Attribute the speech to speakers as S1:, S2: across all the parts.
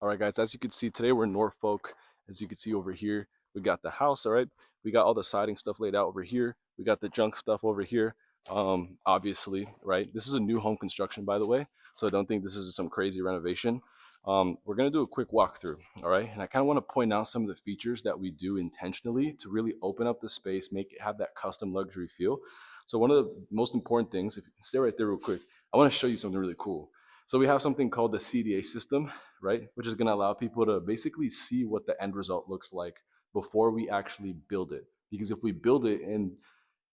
S1: All right, guys, as you can see, today we're in Norfolk. As you can see over here, we got the house, all right? We got all the siding stuff laid out over here. We got the junk stuff over here, obviously, right? This is a new home construction, by the way, so don't think this is some crazy renovation. We're gonna do a quick walkthrough, all right? And I kind of want to point out some of the features that we do intentionally to really open up the space, make it have that custom luxury feel. So one of the most important things, if you can stay right there real quick, I want to show you something really cool. So we have something called the CDA system, right? Which is going to allow people to basically see what the end result looks like before we actually build it. Because if we build it and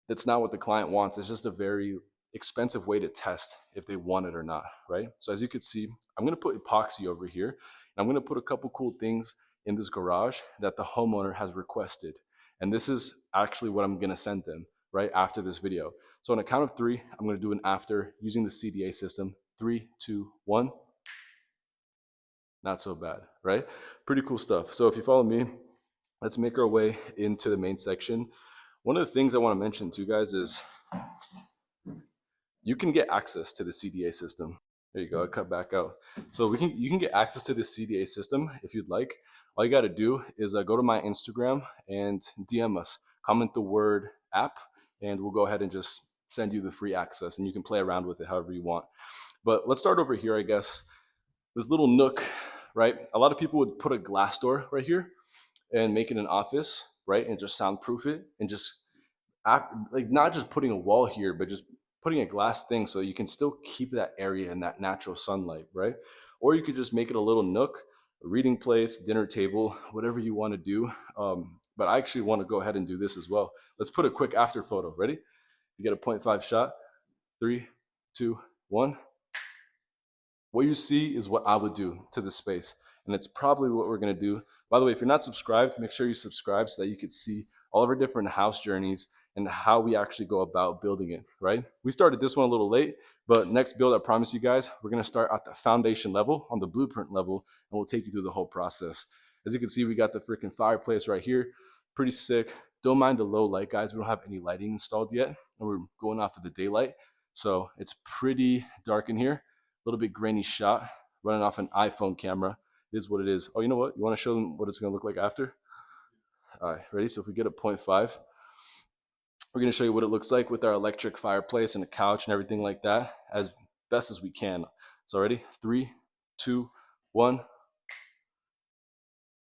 S1: that's not what the client wants, it's just a very expensive way to test if they want it or not, right? So as you can see, I'm going to put epoxy over here, and I'm going to put a couple cool things in this garage that the homeowner has requested. And this is actually what I'm going to send them right after this video. So on a count of three, I'm going to do an after using the CDA system. Three, two, one. Not so bad, right? Pretty cool stuff. So if you follow me, let's make our way into the main section. One of the things I want to mention to you guys is you can get access to the CDA system. There you go, I cut back out. So you can get access to the CDA system if you'd like. All you got to do is go to my Instagram and DM us, comment the word app, and we'll go ahead and just send you the free access, and you can play around with it however you want. But let's start over here, I guess. This little nook, right? A lot of people would put a glass door right here and make it an office, right? And just soundproof it and just like not just putting a wall here, but just putting a glass thing so you can still keep that area and that natural sunlight, right? Or you could just make it a little nook, a reading place, dinner table, whatever you want to do. But I actually want to go ahead and do this as well. Let's put a quick after photo. Ready? You get a 0.5 shot. 3, 2, 1. What you see is what I would do to the space. And it's probably what we're going to do. By the way, if you're not subscribed, make sure you subscribe so that you can see all of our different house journeys and how we actually go about building it, right? We started this one a little late, but next build, I promise you guys, we're going to start at the foundation level, on the blueprint level, and we'll take you through the whole process. As you can see, we got the freaking fireplace right here. Pretty sick. Don't mind the low light, guys. We don't have any lighting installed yet, and we're going off of the daylight. So it's pretty dark in here. A little bit grainy shot, running off an iPhone camera. It is what it is. Oh, you know what? You want to show them what it's going to look like after? All right, ready? So if we get a 0.5, we're going to show you what it looks like with our electric fireplace and a couch and everything like that as best as we can. So ready? 3, 2, 1.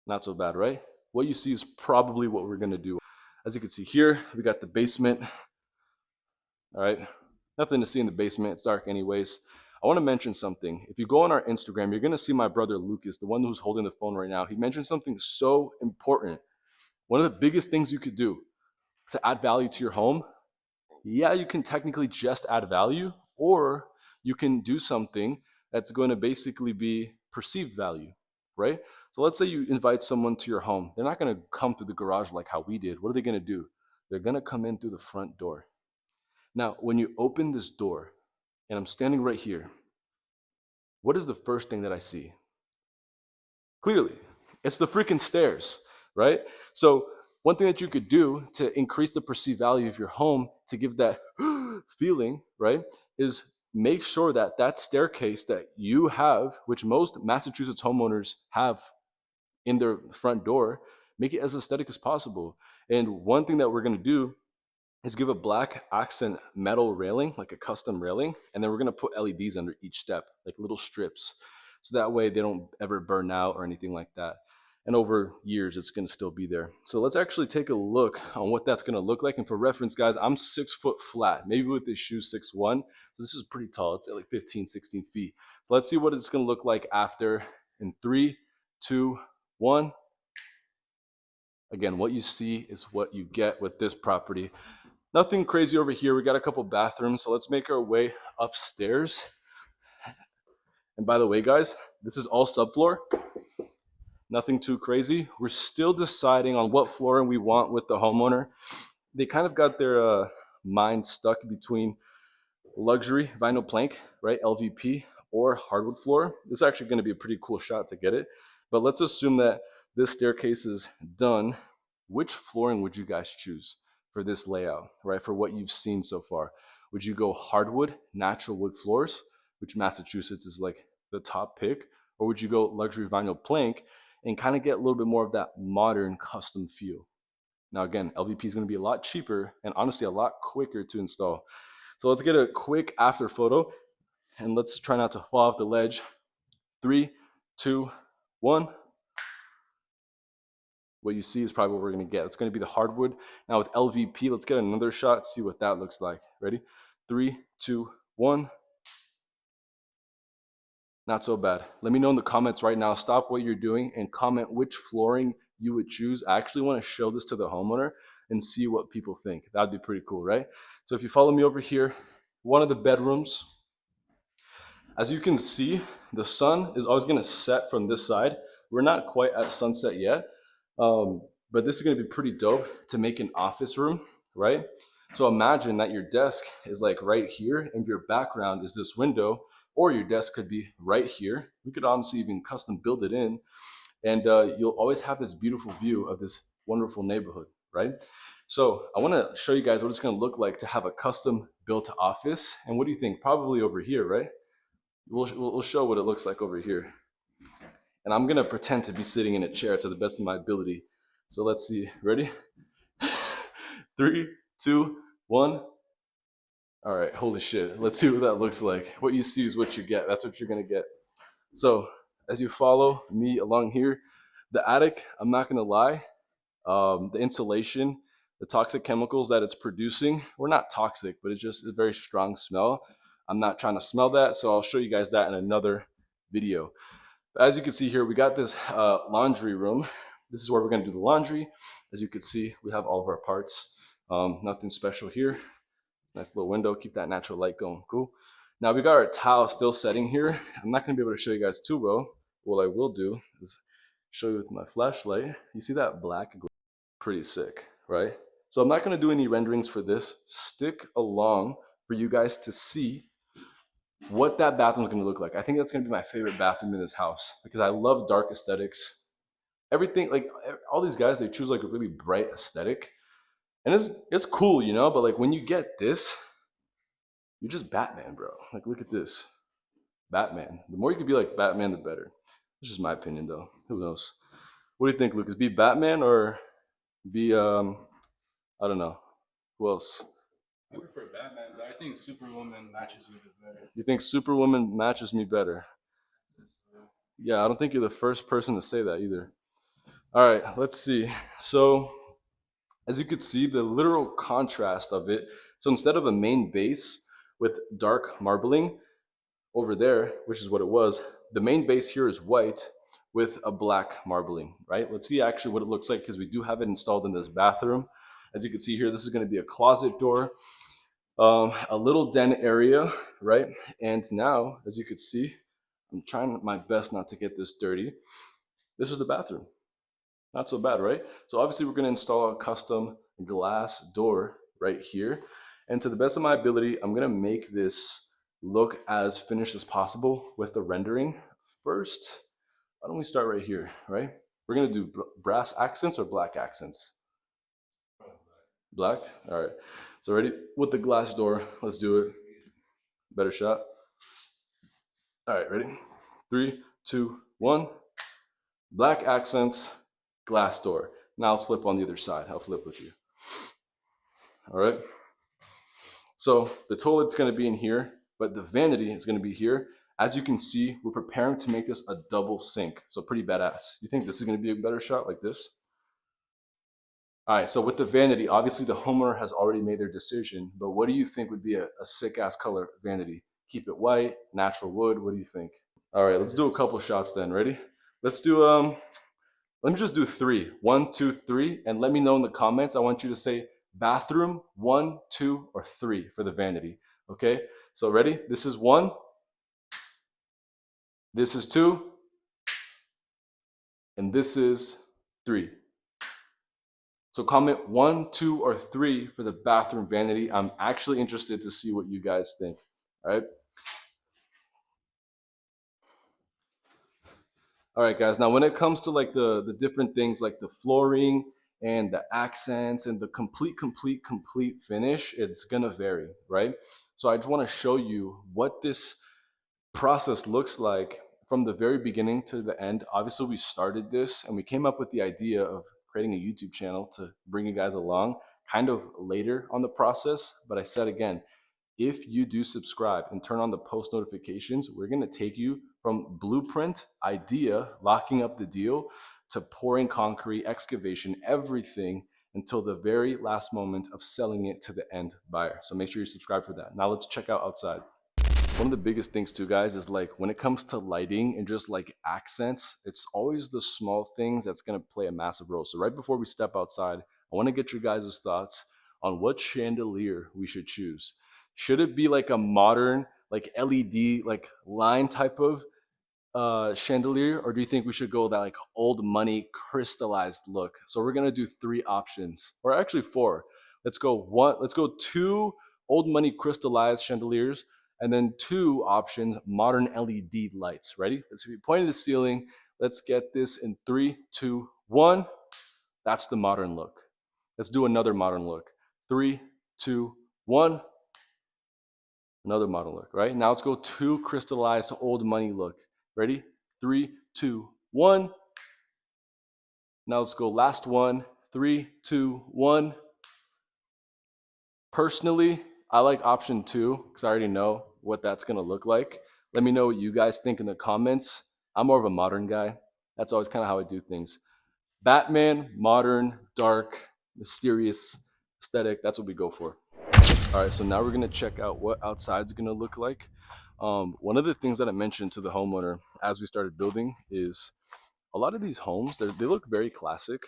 S1: Not so bad, right? What you see is probably what we're going to do. As you can see here, we got the basement. All right, nothing to see in the basement. It's dark anyways. I want to mention something. If you go on our Instagram, you're going to see my brother Lucas, the one who's holding the phone right now. He mentioned something so important. One of the biggest things you could do to add value to your home, yeah, you can technically just add value, or you can do something that's going to basically be perceived value, right? So let's say you invite someone to your home. They're not going to come through the garage like how we did. What are they going to do? They're going to come in through the front door. Now, when you open this door, and I'm standing right here, what is the first thing that I see? Clearly, it's the freaking stairs, right? So one thing that you could do to increase the perceived value of your home to give that feeling, right, is make sure that that staircase that you have, which most Massachusetts homeowners have in their front door, make it as aesthetic as possible. And one thing that we're going to do is give a black accent metal railing, like a custom railing, and then we're gonna put LEDs under each step, like little strips. So that way they don't ever burn out or anything like that. And over years, it's gonna still be there. So let's actually take a look on what that's gonna look like. And for reference, guys, I'm 6 foot flat, maybe with this shoe 6'1". So this is pretty tall, it's at like 15, 16 feet. So let's see what it's gonna look like after in 3, 2, 1. Again, what you see is what you get with this property. Nothing crazy over here. We got a couple bathrooms, so let's make our way upstairs. And by the way, guys, this is all subfloor. Nothing too crazy. We're still deciding on what flooring we want with the homeowner. They kind of got their mind stuck between luxury vinyl plank, right, LVP, or hardwood floor. This is actually going to be a pretty cool shot to get it. But let's assume that this staircase is done. Which flooring would you guys choose for this layout, right? For what you've seen so far? Would you go hardwood, natural wood floors, which Massachusetts is like the top pick? or would you go luxury vinyl plank and kind of get a little bit more of that modern custom feel? Now again, LVP is going to be a lot cheaper and honestly a lot quicker to install. So let's get a quick after photo and let's try not to fall off the ledge. 3, 2, 1. What you see is probably what we're going to get. It's going to be the hardwood. Now with LVP, let's get another shot, see what that looks like. Ready? 3, 2, 1. Not so bad. Let me know in the comments right now. Stop what you're doing and comment which flooring you would choose. I actually want to show this to the homeowner and see what people think. That'd be pretty cool, right? So if you follow me over here, one of the bedrooms, as you can see, the sun is always going to set from this side. We're not quite at sunset yet, but this is going to be pretty dope to make an office room, right? So imagine that your desk is like right here and your background is this window, or your desk could be right here. We could honestly even custom build it in, and you'll always have this beautiful view of this wonderful neighborhood, right? So I want to show you guys what it's going to look like to have a custom built office. And what do you think? Probably over here, right? We'll show what it looks like over here. And I'm going to pretend to be sitting in a chair to the best of my ability. So let's see. Ready? 3, 2, 1. All right, holy shit. Let's see what that looks like. What you see is what you get. That's what you're going to get. So as you follow me along here, the attic, I'm not going to lie, the insulation, the toxic chemicals that it's producing, were not toxic, but it's just a very strong smell. I'm not trying to smell that, so I'll show you guys that in another video. But as you can see here, we got this laundry room. This is where we're going to do the laundry. As you can see, we have all of our parts. Nothing special here. Nice little window, keep that natural light going. Cool. Now we got our towel still setting here. I'm not going to be able to show you guys too well. What I will do is show you with my flashlight. You see that black? Pretty sick, right? So I'm not going to do any renderings for this. Stick along for you guys to see what that bathroom is going to look like. I think that's going to be my favorite bathroom in this house because I love dark aesthetics. Everything, like all these guys, they choose like a really bright aesthetic. And it's cool, you know, but like when you get this, you're just Batman, bro. Like look at this. Batman. The more you can be like Batman, the better. This is my opinion though. Who knows? What do you think, Lucas? Be Batman or be I don't know. Who else?
S2: I prefer Batman, but I think Superwoman matches me a bit better.
S1: You think Superwoman matches me better? Yeah, I don't think you're the first person to say that either. All right, let's see. So as you could see, the literal contrast of it. So instead of a main base with dark marbling over there, which is what it was, the main base here is white with a black marbling, right? Let's see actually what it looks like because we do have it installed in this bathroom. As you can see here, this is going to be a closet door, a little den area, right? And now, as you can see, I'm trying my best not to get this dirty. This is the bathroom. Not so bad, right? So obviously we're going to install a custom glass door right here. And to the best of my ability, I'm going to make this look as finished as possible with the rendering. First, why don't we start right here, right? We're going to do brass accents or black accents? Black? All right. So ready with the glass door. Let's do it. Better shot. All right, ready? 3, 2, 1. Black accents, glass door. Now I'll flip on the other side. I'll flip with you. All right. So the toilet's going to be in here, but the vanity is going to be here. As you can see, we're preparing to make this a double sink. So pretty badass. You think this is going to be a better shot like this? All right, so with the vanity, obviously the homeowner has already made their decision, but what do you think would be a sick ass color vanity? Keep it white, natural wood, what do you think? All right, let's do a couple shots then. Ready? Let's do, let me just do 3. 1, 2, 3, and let me know in the comments. I want you to say bathroom 1, 2, or 3 for the vanity. Okay, so ready? This is 1. This is 2. And this is 3. So comment 1, 2, or 3 for the bathroom vanity. I'm actually interested to see what you guys think. All right. All right, guys. Now, when it comes to like the different things like the flooring and the accents and the complete finish, it's gonna vary, right? So I just want to show you what this process looks like from the very beginning to the end, obviously we started this and we came up with the idea of creating a YouTube channel to bring you guys along kind of later on the process. But I said again, if you do subscribe and turn on the post notifications, we're going to take you from blueprint, idea, locking up the deal, to pouring concrete, excavation, everything until the very last moment of selling it to the end buyer. So make sure you subscribe for that. Now let's check out outside. One of the biggest things too, guys, is like when it comes to lighting and just like accents, it's always the small things that's going to play a massive role. So right before we step outside, I want to get your guys' thoughts on what chandelier we should choose. Should it be like a modern, like LED, like line type of chandelier, or do you think we should go that like old money crystallized look? So we're gonna do three options, or actually four. Let's go one. Let's go two old money crystallized chandeliers, and then two options modern LED lights. Ready? Let's be pointing to the ceiling. Let's get this in 3, 2, 1. That's the modern look. Let's do another modern look. 3, 2, 1. Another modern look. Right now, let's go two crystallized old money look. Ready? 3, 2, 1. Now let's go last one. 3, 2, 1. Personally, I like option two because I already know what that's going to look like. Let me know what you guys think in the comments. I'm more of a modern guy. That's always kind of how I do things. Batman, modern, dark, mysterious aesthetic. That's what we go for. All right, so now we're going to check out what outside's going to look like. One of the things that I mentioned to the homeowner as we started building is a lot of these homes, they look very classic.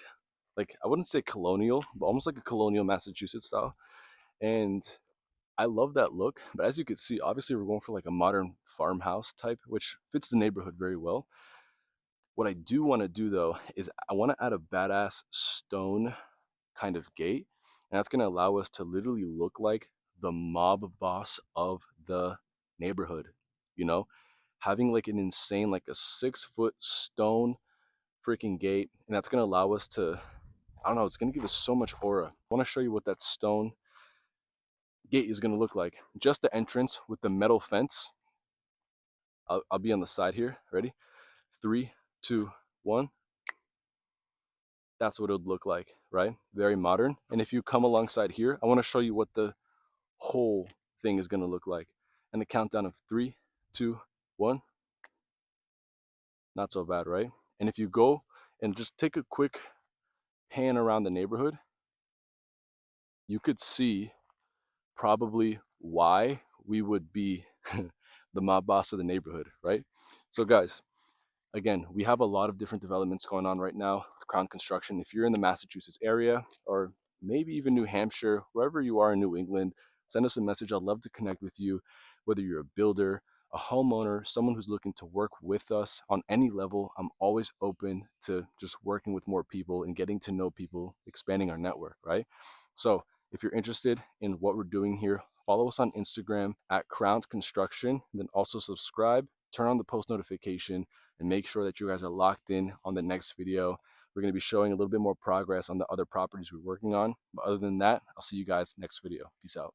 S1: Like, I wouldn't say colonial, but almost like a colonial Massachusetts style. And I love that look. But as you can see, obviously we're going for like a modern farmhouse type, which fits the neighborhood very well. What I do want to do though is I want to add a badass stone kind of gate. And that's going to allow us to literally look like the mob boss of the neighborhood. You know, having like an insane, like a 6 foot stone freaking gate, and that's going to allow us to, I don't know, it's going to give us so much aura. I want to show you what that stone gate is going to look like. Just the entrance with the metal fence. I'll be on the side here. Ready? 3, 2, 1. That's what it would look like, right? Very modern. And if you come alongside here, I want to show you what the whole thing is going to look like. And the countdown of 3, 2, 1. Not so bad, right? And if you go and just take a quick pan around the neighborhood, you could see probably why we would be the mob boss of the neighborhood, right? So guys, again, we have a lot of different developments going on right now with Crown Construction. If you're in the Massachusetts area or maybe even New Hampshire, wherever you are in New England, send us a message. I'd love to connect with you, whether you're a builder, a homeowner, someone who's looking to work with us on any level. I'm always open to just working with more people and getting to know people, expanding our network, right? So if you're interested in what we're doing here, follow us on Instagram at Crown Construction, and then also subscribe, turn on the post notification, and make sure that you guys are locked in on the next video. We're going to be showing a little bit more progress on the other properties we're working on. But other than that, I'll see you guys next video. Peace out.